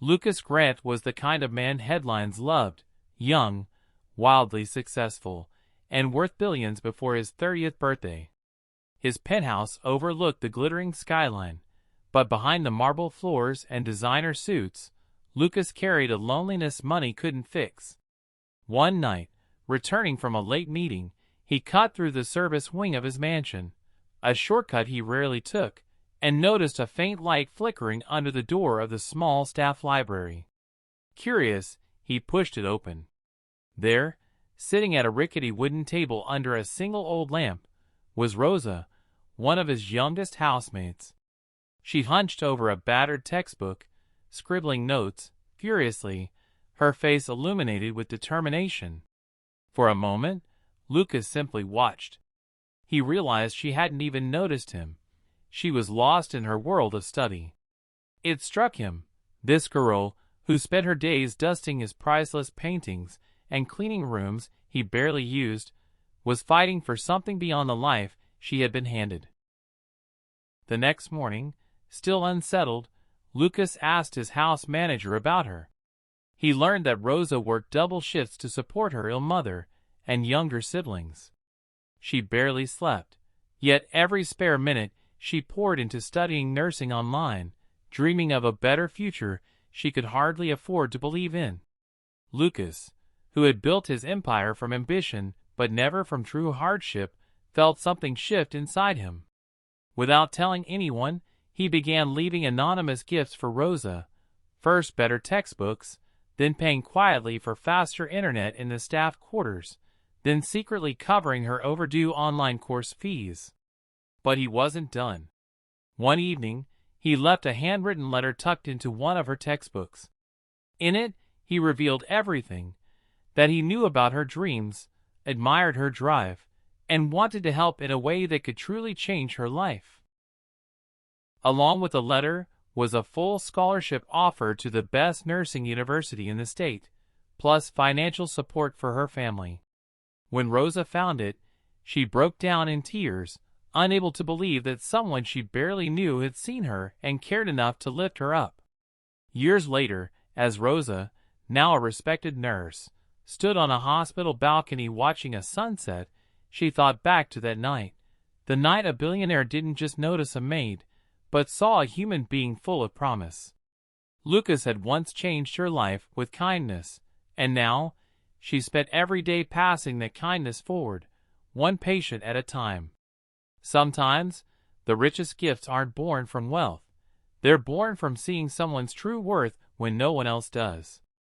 Lucas Grant was the kind of man headlines loved: young, wildly successful, and worth billions before his 30th birthday. His penthouse overlooked the glittering skyline, but behind the marble floors and designer suits, Lucas carried a loneliness money couldn't fix. One night, returning from a late meeting, he cut through the service wing of his mansion, a shortcut he rarely took, and noticed a faint light flickering under the door of the small staff library. Curious, he pushed it open. There, sitting at a rickety wooden table under a single old lamp, was Rosa, one of his youngest housemates. She hunched over a battered textbook, scribbling notes furiously, her face illuminated with determination. For a moment, Lucas simply watched. He realized she hadn't even noticed him. She was lost in her world of study. It struck him, this girl, who spent her days dusting his priceless paintings and cleaning rooms he barely used, was fighting for something beyond the life she had been handed. The next morning, still unsettled, Lucas asked his house manager about her. He learned that Rosa worked double shifts to support her ill mother and younger siblings. She barely slept, yet every spare minute she poured into studying nursing online, dreaming of a better future she could hardly afford to believe in. Lucas, who had built his empire from ambition but never from true hardship, felt something shift inside him. Without telling anyone, he began leaving anonymous gifts for Rosa, first better textbooks, then paying quietly for faster internet in the staff quarters, then secretly covering her overdue online course fees. But he wasn't done. One evening, he left a handwritten letter tucked into one of her textbooks. In it, he revealed everything that he knew about her dreams, admired her drive, and wanted to help in a way that could truly change her life. Along with the letter was a full scholarship offer to the best nursing university in the state, plus financial support for her family. When Rosa found it, she broke down in tears, unable to believe that someone she barely knew had seen her and cared enough to lift her up. Years later, as Rosa, now a respected nurse, stood on a hospital balcony watching a sunset, she thought back to that night, the night a billionaire didn't just notice a maid, but saw a human being full of promise. Lucas had once changed her life with kindness, and now, she spent every day passing that kindness forward, one patient at a time. Sometimes, the richest gifts aren't born from wealth. They're born from seeing someone's true worth when no one else does.